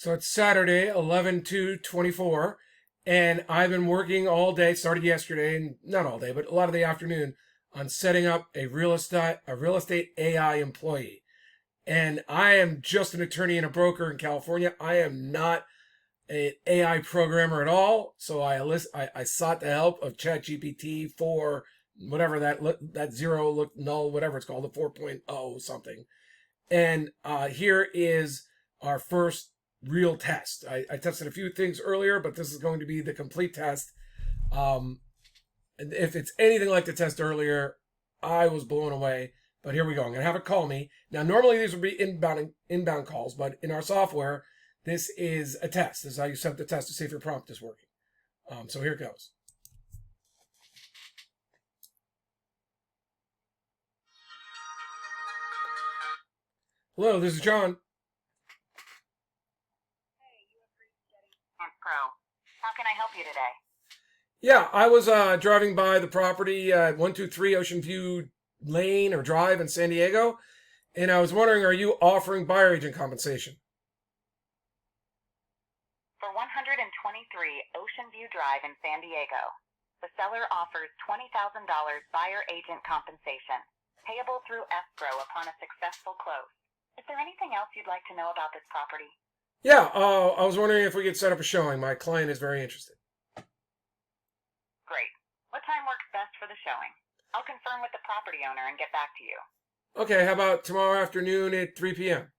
So it's Saturday, 11/2/24, and I've been working all day, started yesterday, and not all day, but a lot of the afternoon, on setting up a real estate AI employee. And I am just an attorney and a broker in California. I am not an AI programmer at all. So I sought the help of ChatGPT for whatever that zero look null, whatever it's called, the 4.0 something. And here is our first real test. I tested a few things earlier, but this is going to be the complete test. And if it's anything like the test earlier, I was blown away. But here we go. I'm going to have it call me. Now, normally these would be inbound calls, but in our software, this is a test. This is how you set up the test to see if your prompt is working. So here it goes. Hello, this is John. Pro. How can I help you today? Yeah, I was driving by the property at 123 Ocean View Lane or Drive in San Diego, and I was wondering, are you offering buyer agent compensation? For 123 Ocean View Drive in San Diego, the seller offers $20,000 buyer agent compensation, payable through escrow upon a successful close. Is there anything else you'd like to know about this property? Yeah, I was wondering if we could set up a showing. My client is very interested. Great. What time works best for the showing? I'll confirm with the property owner and get back to you. Okay, how about tomorrow afternoon at 3 p.m.?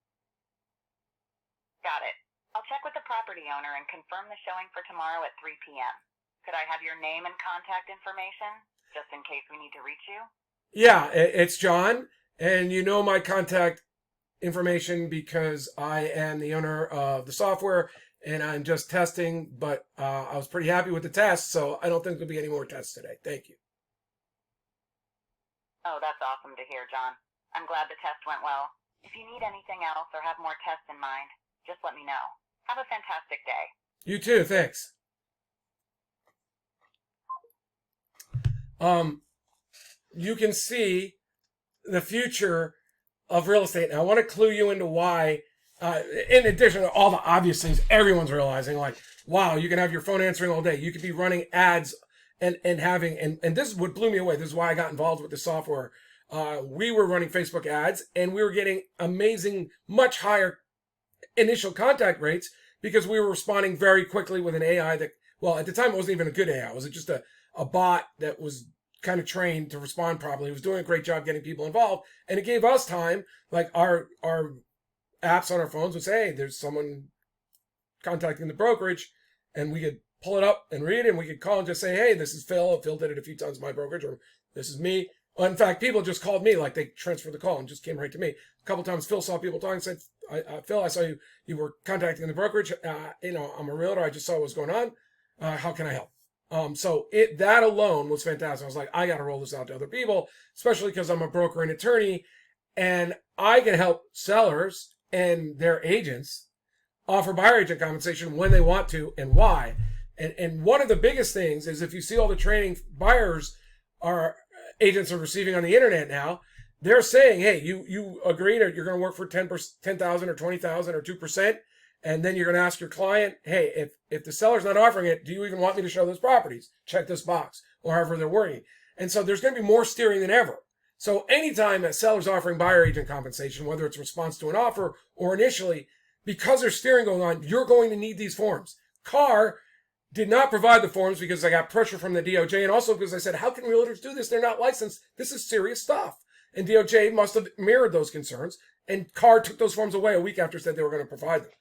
Got it. I'll check with the property owner and confirm the showing for tomorrow at 3 p.m. Could I have your name and contact information, just in case we need to reach you? Yeah, it's John, and you know my contact information because I am the owner of the software and I'm just testing, but I was pretty happy with the test, so I don't think there'll be any more tests today. Thank you. Oh, that's awesome to hear, John. I'm glad the test went well. If you need anything else or have more tests in mind, just let me know. Have a fantastic day. You too, thanks. You can see the future of real estate. And I want to clue you into why, in addition to all the obvious things everyone's realizing, like, wow, you can have your phone answering all day. You could be running ads and having, and this is what blew me away. This is why I got involved with the software. We were running Facebook ads and we were getting amazing, much higher initial contact rates because we were responding very quickly with an AI that, well, at the time it wasn't even a good AI. It was just a bot that was kind of trained to respond properly. It was doing a great job getting people involved, and it gave us time. Like our apps on our phones would say, hey, there's someone contacting the brokerage, and we could pull it up and read it, and we could call and just say, hey, this is Phil. Phil did it a few times in my brokerage, or this is me. Well, in fact, people just called me, like they transferred the call and just came right to me. A couple times Phil saw people talking and said, Phil, I saw you were contacting the brokerage. I'm a realtor. I just saw what was going on. How can I help? So that alone was fantastic. I was like, I got to roll this out to other people, especially because I'm a broker and attorney, and I can help sellers and their agents offer buyer agent compensation when they want to and why. And one of the biggest things is if you see all the training agents are receiving on the internet now, they're saying, hey, you agreed or you're going to work for 10,000 or 20,000 or 2%. And then you're going to ask your client, hey, if the seller's not offering it, do you even want me to show those properties? Check this box, or however they're wording. And so there's going to be more steering than ever. So anytime a seller's offering buyer agent compensation, whether it's response to an offer or initially, because there's steering going on, you're going to need these forms. Carr did not provide the forms because I got pressure from the DOJ, and also because I said, how can realtors do this? They're not licensed. This is serious stuff. And DOJ must have mirrored those concerns, and Carr took those forms away a week after said they were going to provide them.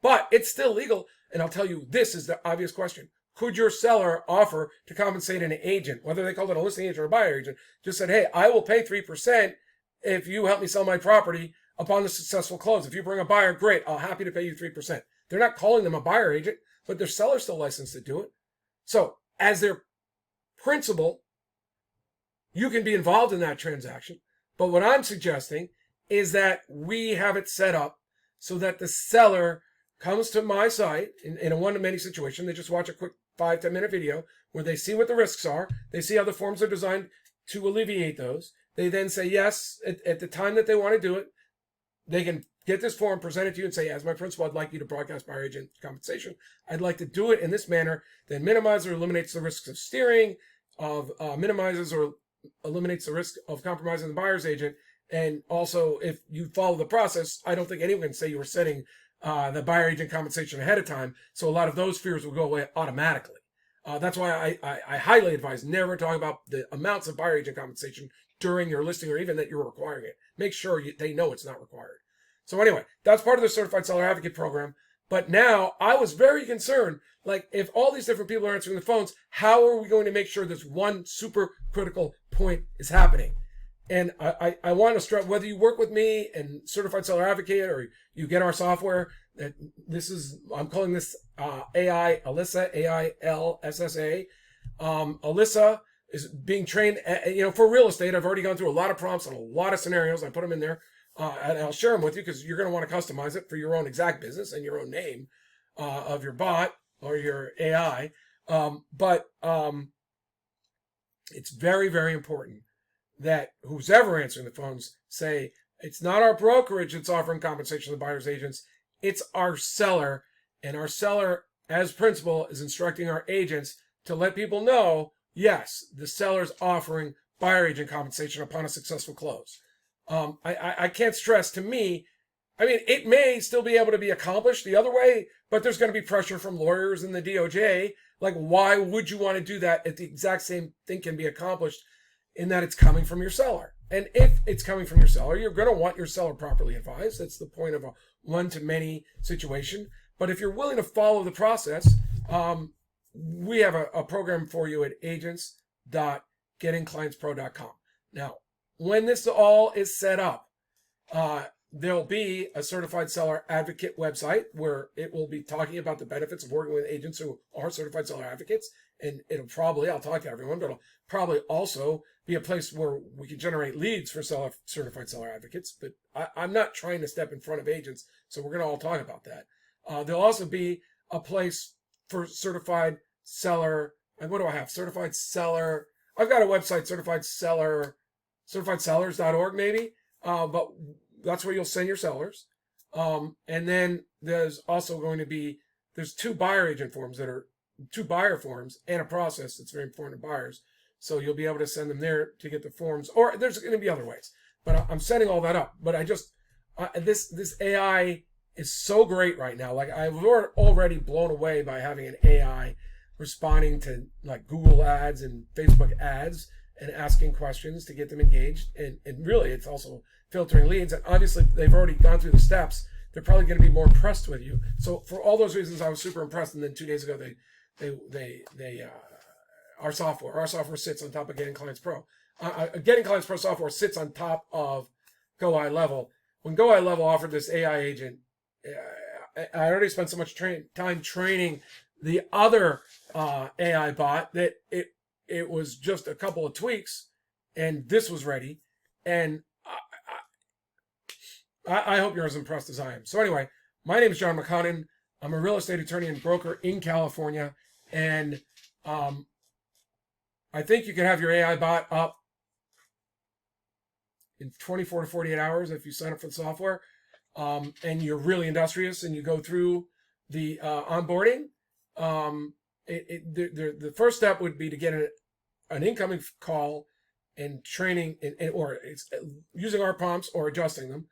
But it's still legal, and I'll tell you, this is the obvious question. Could your seller offer to compensate an agent, whether they called it a listing agent or a buyer agent, just said, hey, I will pay 3% if you help me sell my property upon the successful close. If you bring a buyer, great, I'll happy to pay you 3%. They're not calling them a buyer agent, but their seller's still licensed to do it. So as their principal, you can be involved in that transaction. But what I'm suggesting is that we have it set up so that the seller comes to my site in a one-to-many situation. They just watch a quick 5-10 minute video where they see what the risks are. They see how the forms are designed to alleviate those. They then say yes at the time that they want to do it. They can get this form, present it to you, and say, as my principal, I'd like you to broadcast buyer agent compensation. I'd like to do it in this manner that minimizes or eliminates the risks of steering, minimizes or eliminates the risk of compromising the buyer's agent. And also, if you follow the process, I don't think anyone can say you were setting the buyer agent compensation ahead of time. So a lot of those fears will go away automatically. That's why I highly advise never talking about the amounts of buyer agent compensation during your listing or even that you're requiring it. Make sure they know it's not required. So anyway, that's part of the Certified Seller Advocate program. But now I was very concerned, like if all these different people are answering the phones, how are we going to make sure this one super critical point is happening? And I want to stress, whether you work with me and Certified Seller Advocate or you get our software, that this is, I'm calling this AI Alyssa, AILSSA. Alyssa is being trained, for real estate. I've already gone through a lot of prompts and a lot of scenarios. I put them in there. And I'll share them with you because you're going to want to customize it for your own exact business and your own name of your bot or your AI. But it's very, very important that who's ever answering the phones say, it's not our brokerage that's offering compensation to the buyer's agents, it's our seller. And our seller, as principal, is instructing our agents to let people know, yes, the seller's offering buyer agent compensation upon a successful close. I can't stress, to me, I mean, it may still be able to be accomplished the other way, but there's going to be pressure from lawyers and the DOJ. Like, why would you want to do that if the exact same thing can be accomplished in that it's coming from your seller? And if it's coming from your seller, you're going to want your seller properly advised. That's the point of a one-to-many situation. But if you're willing to follow the process, we have a program for you at agents.gettingclientspro.com. Now, when this all is set up, there'll be a Certified Seller Advocate website where it will be talking about the benefits of working with agents who are Certified Seller Advocates. And it'll probably, I'll talk to everyone, but it'll probably also be a place where we can generate leads for Certified Seller Advocates. But I'm not trying to step in front of agents, so we're going to all talk about that. There'll also be a place for Certified Seller, and what do I have? Certified Seller, I've got a website, certifiedsellers.org maybe, but that's where you'll send your sellers. And then there's also going to be, there's two buyer agent forms that are two buyer forms and a process that's very important to buyers. So you'll be able to send them there to get the forms, or there's going to be other ways, but I'm setting all that up. But I just, this AI is so great right now. Like, I was already blown away by having an AI responding to like Google ads and Facebook ads and asking questions to get them engaged. And really, it's also filtering leads. And obviously, they've already gone through the steps. They're probably going to be more impressed with you. So for all those reasons, I was super impressed. And then 2 days ago, our software sits on top of Getting Clients Pro. Getting Clients Pro software sits on top of Go Eye Level. When Go Eye Level offered this AI agent, I already spent so much time training the other AI bot that it was just a couple of tweaks, and this was ready. And I hope you're as impressed as I am. So anyway, my name is John McConnin. I'm a real estate attorney and broker in California, and I think you can have your AI bot up in 24 to 48 hours if you sign up for the software, and you're really industrious and you go through the onboarding. The first step would be to get an incoming call and training, or it's using our prompts or adjusting them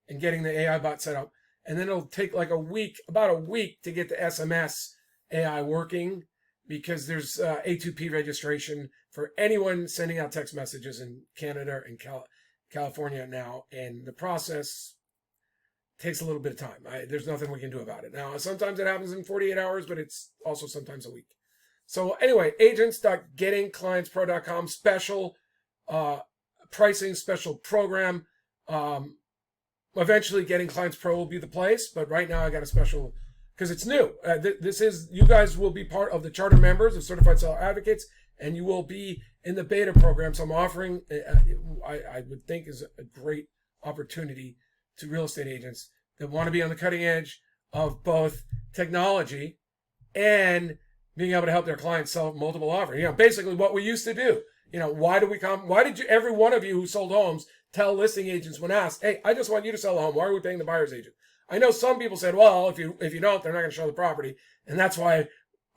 and getting the AI bot set up. And then it'll take like about a week to get the SMS AI working, because there's A2P registration for anyone sending out text messages in Canada and California now. And the process takes a little bit of time. There's nothing we can do about it. Now, sometimes it happens in 48 hours, but it's also sometimes a week. So anyway, agents.gettingclientspro.com, special pricing, special program. Eventually, Getting Clients Pro will be the place, but right now I got a special, because it's new. You guys will be part of the charter members of Certified Seller Advocates, and you will be in the beta program. So I'm offering, I would think is a great opportunity to real estate agents that want to be on the cutting edge of both technology and being able to help their clients sell multiple offers. Basically what we used to do. Why did every one of you who sold homes tell listing agents when asked, hey, I just want you to sell the home. Why are we paying the buyer's agent? I know some people said, well, if you don't, they're not going to show the property. And that's why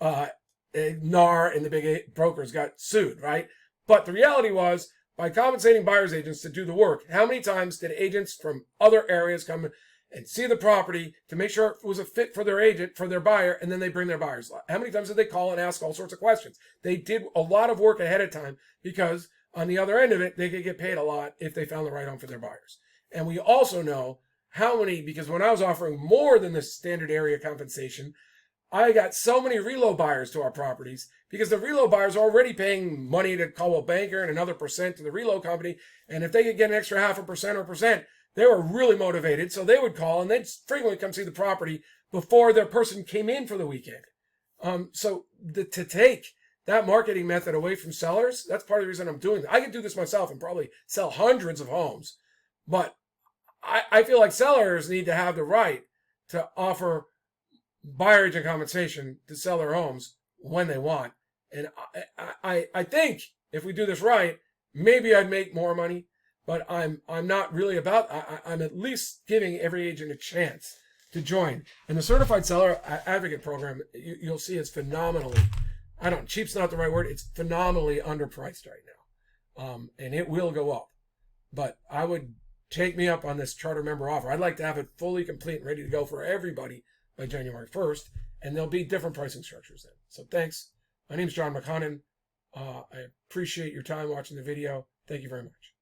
NAR and the big brokers got sued, right? But the reality was, by compensating buyer's agents to do the work, how many times did agents from other areas come and see the property to make sure it was a fit for their agent, for their buyer, and then they bring their buyers? How many times did they call and ask all sorts of questions? They did a lot of work ahead of time because on the other end of it, they could get paid a lot if they found the right home for their buyers. And we also know how many, because when I was offering more than the standard area compensation, I got so many reload buyers to our properties because the reload buyers are already paying money to Coldwell Banker and another percent to the reload company. And if they could get an extra 0.5% or 1%, they were really motivated. So they would call and they'd frequently come see the property before their person came in for the weekend. To take that marketing method away from sellers, that's part of the reason I'm doing it. I could do this myself and probably sell hundreds of homes. But I feel like sellers need to have the right to offer buyer agent compensation to sell their homes when they want. And I think if we do this right, maybe I'd make more money, but I'm not really about, I'm at least giving every agent a chance to join. And the Certified Seller Advocate Program, you'll see is phenomenally, cheap's not the right word, it's phenomenally underpriced right now. And it will go up. But I would take me up on this charter member offer. I'd like to have it fully complete and ready to go for everybody by January 1st, and there'll be different pricing structures then. So thanks. My name is John McConnin. I appreciate your time watching the video. Thank you very much.